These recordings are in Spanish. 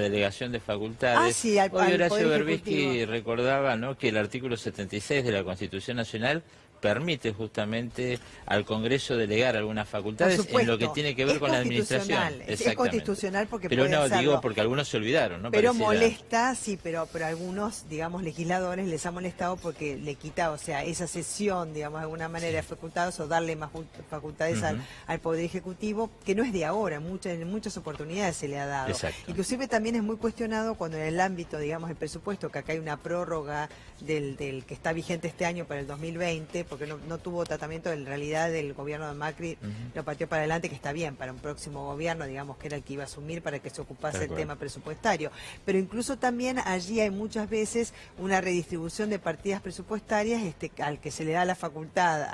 delegación de facultades. Sí, Hoy Horacio Poder Berbisky Ejecutivo recordaba, ¿no?, que el artículo 76 de la Constitución Nacional permite justamente al Congreso delegar algunas facultades en lo que tiene que ver con la administración. Es constitucional porque pero puede no, hacerlo. digo porque algunos se olvidaron, ¿no? Pero Pareciera... molesta, sí, pero algunos, digamos, legisladores les ha molestado porque le quita, o sea, esa cesión, digamos, de alguna manera de facultades o darle más facultades al Poder Ejecutivo, que no es de ahora, en muchas oportunidades se le ha dado. Exacto. Inclusive también es muy cuestionado cuando en el ámbito, digamos, del presupuesto, que acá hay una prórroga del que está vigente este año para el 2020, porque no tuvo tratamiento en realidad del gobierno de Macri, lo pateó para adelante, que está bien, para un próximo gobierno, digamos, que era el que iba a asumir para que se ocupase el tema presupuestario. Pero incluso también allí hay muchas veces una redistribución de partidas presupuestarias al que se le da la facultad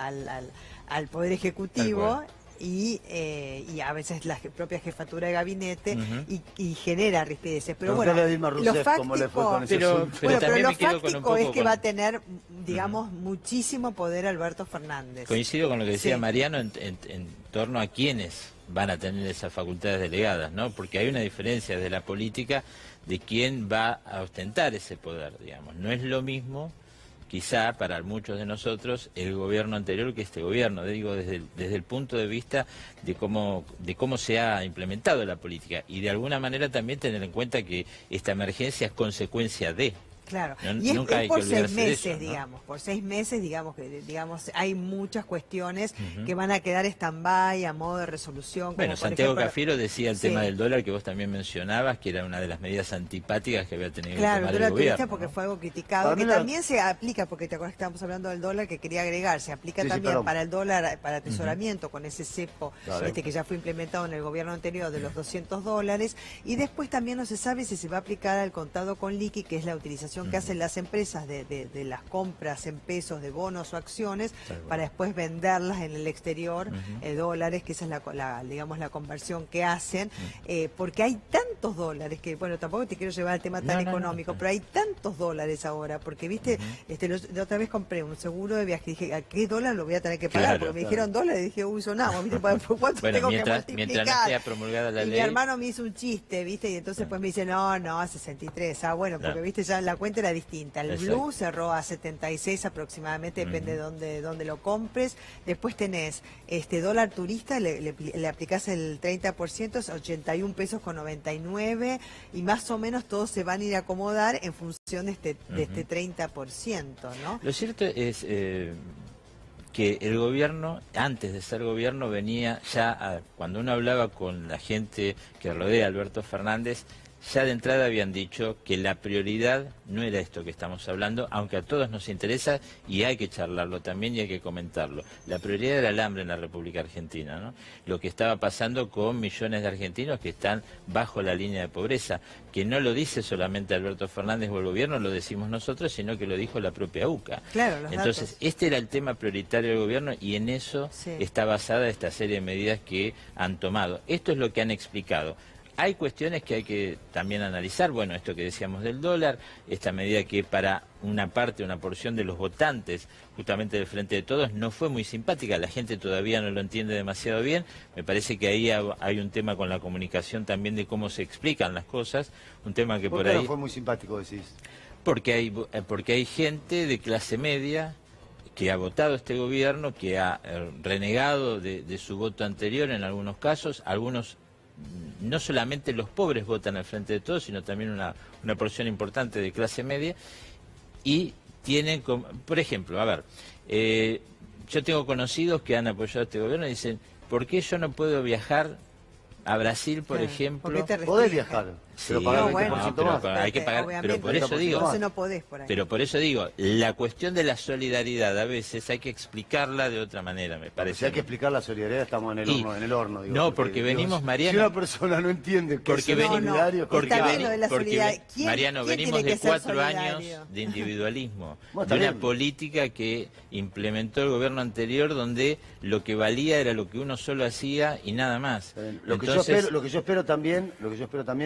al Poder Ejecutivo. Y a veces la propia jefatura de gabinete y genera rispideces. Pero bueno, lo fáctico, pero lo fáctico es que va a tener, digamos, muchísimo poder Alberto Fernández. Coincido con lo que decía Mariano en torno a quiénes van a tener esas facultades delegadas, ¿no? Porque hay una diferencia de la política de quién va a ostentar ese poder, digamos. No es lo mismo, quizá para muchos de nosotros, el gobierno anterior que este gobierno, digo, desde el punto de vista de cómo se ha implementado la política y de alguna manera también tener en cuenta que esta emergencia es consecuencia de... Claro, no, y es por 6 meses, eso, ¿no? digamos, por 6 meses, digamos, hay muchas cuestiones que van a quedar stand-by a modo de resolución. Bueno, como Santiago ejemplo, Cafiero decía el tema del dólar que vos también mencionabas, que era una de las medidas antipáticas que había tenido que tomar el gobierno. Claro, el dólar turista porque fue algo criticado, que también se aplica, porque te acuerdas que estábamos hablando del dólar, que quería agregar, se aplica también para el dólar, para atesoramiento, con ese cepo que ya fue implementado en el gobierno anterior de los $200, y después también no se sabe si se va a aplicar al contado con liqui, que es la utilización que hacen las empresas de las compras en pesos de bonos o acciones para después venderlas en el exterior, dólares, que esa es digamos, la conversión que hacen, porque hay tantos dólares que, bueno, tampoco te quiero llevar al tema tan económico, pero hay tantos dólares ahora, porque, viste, la otra vez compré un seguro de viaje y dije, ¿a qué dólar lo voy a tener que pagar? Porque me dijeron dólares y dije, uy, sonamos, ¿viste? ¿Cuánto tengo que multiplicar? Mientras no sea promulgada la ley. Mi hermano me hizo un chiste, ¿viste? Y entonces pues me dice, no, a 63. Bueno, porque, viste, ya la cuenta era distinta. El Blue cerró a 76 aproximadamente, depende de dónde lo compres. Después tenés dólar turista, le aplicás el 30%, es 81 pesos con 99, y más o menos todos se van a ir a acomodar en función de este 30%, ¿no? Lo cierto es que el gobierno, antes de ser gobierno, venía ya, cuando uno hablaba con la gente que rodea a Alberto Fernández, ya de entrada habían dicho que la prioridad no era esto que estamos hablando, aunque a todos nos interesa y hay que charlarlo también y hay que comentarlo. La prioridad era el hambre en la República Argentina, ¿no? Lo que estaba pasando con millones de argentinos que están bajo la línea de pobreza, que no lo dice solamente Alberto Fernández o el gobierno, lo decimos nosotros, sino que lo dijo la propia UCA. Claro, entonces, este era el tema prioritario del gobierno y en eso está basada esta serie de medidas que han tomado. Esto es lo que han explicado. Hay cuestiones que hay que también analizar, bueno, esto que decíamos del dólar, esta medida que para una porción de los votantes, justamente del Frente de Todos, no fue muy simpática, la gente todavía no lo entiende demasiado bien, me parece que ahí hay un tema con la comunicación también de cómo se explican las cosas, un tema que por ahí... ¿Por qué no fue muy simpático, decís? Porque hay gente de clase media que ha votado este gobierno, que ha renegado de su voto anterior en algunos casos, algunos... No solamente los pobres votan al Frente de Todos, sino también una porción importante de clase media, y tienen, por ejemplo, a ver, yo tengo conocidos que han apoyado a este gobierno y dicen, ¿por qué yo no puedo viajar a Brasil, por ejemplo? ¿Podés viajar? Sí, pero hay que pagar, pero por eso digo, entonces no podés por ahí. Pero por eso digo, la cuestión de la solidaridad a veces hay que explicarla de otra manera, me parece. Si hay que explicar la solidaridad, estamos en el horno. Digo, no, porque venimos, Mariano... Si una persona no entiende que es solidario... Mariano, venimos de 4 años de individualismo, de una política que implementó el gobierno anterior, donde lo que valía era lo que uno solo hacía y nada más. Lo que yo espero también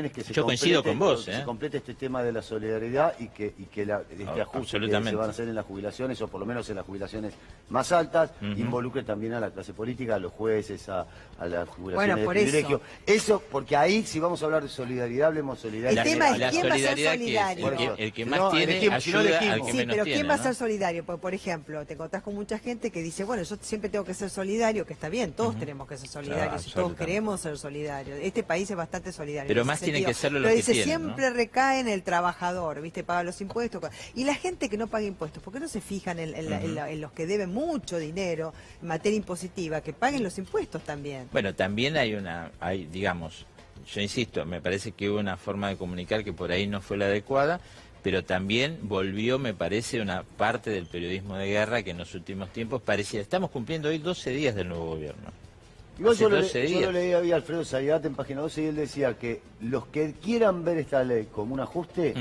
es que se coincido con vos. Se complete este tema de la solidaridad y que este ajuste que se van a hacer en las jubilaciones, o por lo menos en las jubilaciones más altas, involucre también a la clase política, a los jueces, a las jubilaciones de privilegio. Eso, porque ahí, si vamos a hablar de solidaridad, hablemos de solidaridad. El tema es quién va a ser solidario. El que más tiene ayuda al que menos pero tiene. ¿quién va a ser solidario? Porque, por ejemplo, te encontrás con mucha gente que dice, bueno, yo siempre tengo que ser solidario, que está bien, todos tenemos que ser solidarios, y todos queremos ser solidarios. Este país es bastante solidario. Pero más tienen que serlo los que tienen, siempre recae en el trabajador, ¿viste? Paga los impuestos. Y la gente que no paga impuestos, ¿por qué no se fijan en los que deben mucho dinero en materia impositiva, que paguen los impuestos también? Bueno, también hay, digamos, yo insisto, me parece que hubo una forma de comunicar que por ahí no fue la adecuada, pero también volvió, me parece, una parte del periodismo de guerra que en los últimos tiempos parecía. Estamos cumpliendo hoy 12 días del nuevo gobierno. Igual yo lo leí a Alfredo Zayat en página 12 y él decía que los que quieran ver esta ley como un ajuste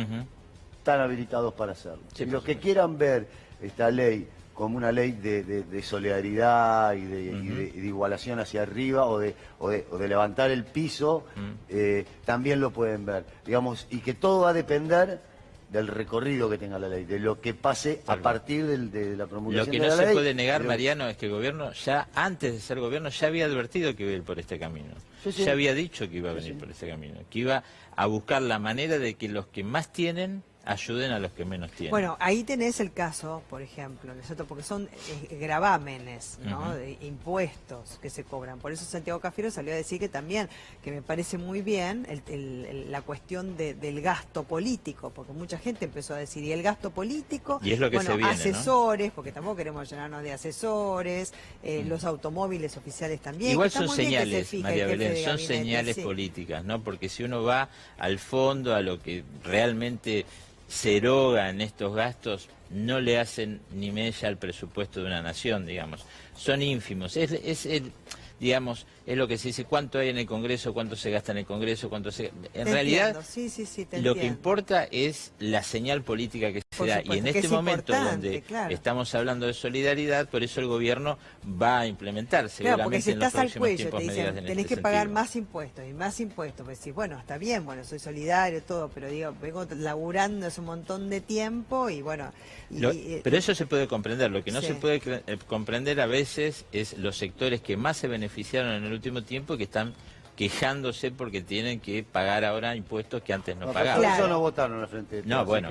están habilitados para hacerlo. Sí, y los que quieran ver esta ley como una ley de solidaridad y de igualación hacia arriba o de levantar el piso, también lo pueden ver. Digamos, y que todo va a depender del recorrido que tenga la ley, de lo que pase a partir de la promulgación de la ley. Lo que no se puede negar, Mariano, es que el gobierno ya, antes de ser gobierno, ya había advertido que iba a ir por este camino. Ya había dicho que iba a venir por este camino, que iba a buscar la manera de que los que más tienen ayuden a los que menos tienen. Bueno, ahí tenés el caso, por ejemplo, ¿no? Porque son gravámenes, ¿no? De impuestos que se cobran. Por eso Santiago Cafiero salió a decir que también, que me parece muy bien la cuestión del gasto político, porque mucha gente empezó a decir, y el gasto político, y es lo que se viene, asesores, ¿no? Porque tampoco queremos llenarnos de asesores, los automóviles oficiales también. Igual son señales, María Belén, son señales políticas, ¿no? Porque si uno va al fondo, a lo que realmente se eroga en estos gastos, no le hacen ni mella al presupuesto de una nación, digamos. Son ínfimos. Digamos, es lo que se dice, cuánto hay en el Congreso, cuánto se gasta en el Congreso, cuánto se... En realidad, lo que importa es la señal política que se da. Y en este momento donde estamos hablando de solidaridad, por eso el gobierno va a implementar seguramente en los próximos tiempos medidas en este sentido. Tenés que pagar más impuestos y más impuestos. Pues decís, bueno, está bien, bueno, soy solidario, todo, pero digo, vengo laburando hace un montón de tiempo y bueno... pero eso se puede comprender. Lo que no se puede comprender a veces es los sectores que más se beneficiaron en el último tiempo, que están quejándose porque tienen que pagar ahora impuestos que antes no pagaban. Por eso no votaron al frente. No, bueno.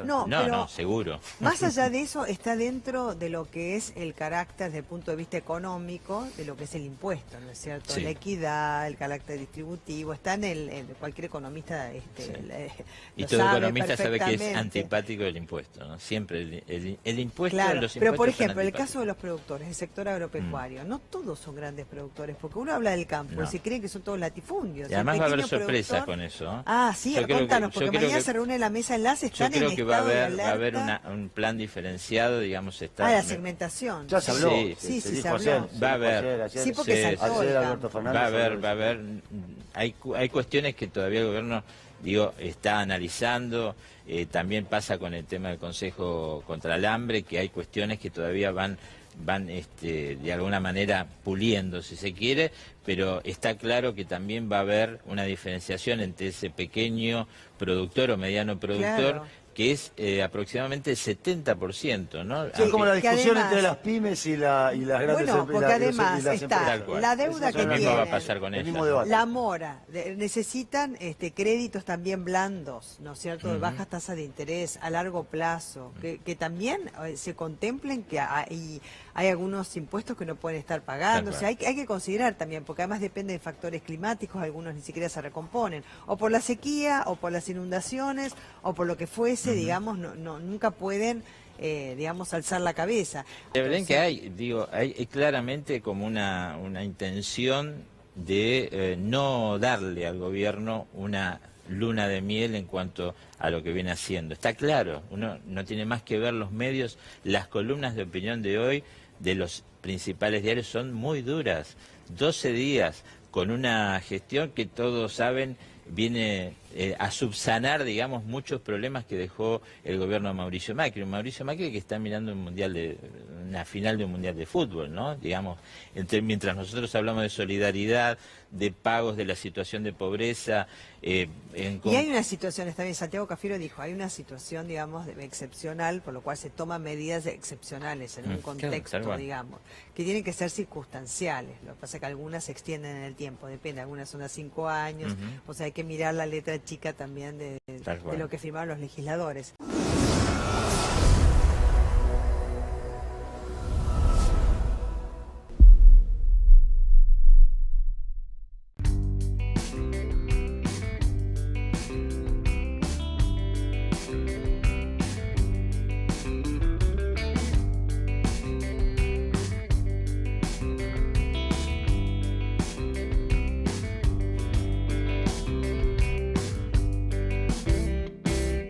No, seguro. Más allá de eso, está dentro de lo que es el carácter desde el punto de vista económico, de lo que es el impuesto, ¿no es cierto? La equidad, el carácter distributivo, está en cualquier economista. Y todo economista sabe que es antipático el impuesto, ¿no? Siempre el impuesto, los impuestos. Pero por ejemplo, el caso de los productores, el sector agropecuario, no todos son grandes productores, porque uno habla del campo y se cree que son todos latifundios. Y además va a haber sorpresas con eso. Ah, sí, contanos, porque mañana se reúne la mesa enlace, están en estado de alerta. Yo creo que va a haber un plan diferenciado, digamos. La segmentación. Ya se habló. Sí, se habló. Va a haber. Sí, porque saltó el campo. Va a haber. Hay cuestiones que todavía el gobierno, está analizando. También pasa con el tema del Consejo contra el Hambre, que hay cuestiones que todavía van de alguna manera puliendo, si se quiere, pero está claro que también va a haber una diferenciación entre ese pequeño productor o mediano productor, que es aproximadamente el 70%, ¿no? Sí, como la discusión entre las pymes y las grandes empresas. Bueno, porque además está la deuda que tienen, va a pasar con la mora, necesitan créditos también blandos, ¿no es cierto?, de bajas tasas de interés a largo plazo, que también se contemplen que hay algunos impuestos que no pueden estar pagando, o sea, hay que considerar también, porque además depende de factores climáticos, algunos ni siquiera se recomponen, o por la sequía, o por las inundaciones, o por lo que fuese, digamos, nunca pueden, alzar la cabeza. De verdad que hay claramente como una intención de no darle al gobierno una luna de miel en cuanto a lo que viene haciendo. Está claro, uno no tiene más que ver los medios, las columnas de opinión de hoy de los principales diarios son muy duras. 12 días con una gestión que todos saben viene a subsanar, digamos, muchos problemas que dejó el gobierno de Mauricio Macri. Mauricio Macri que está mirando una final de un mundial de fútbol, ¿no? Digamos, mientras nosotros hablamos de solidaridad, de pagos, de la situación de pobreza. Y hay una situación, está bien, Santiago Cafiero dijo, hay una situación, digamos, excepcional, por lo cual se toman medidas excepcionales en un contexto, claro, digamos, que tienen que ser circunstanciales. Lo que pasa es que algunas se extienden en el tiempo, depende, algunas son a 5 años, o sea, hay que mirar la letra chica también de lo que firmaron los legisladores.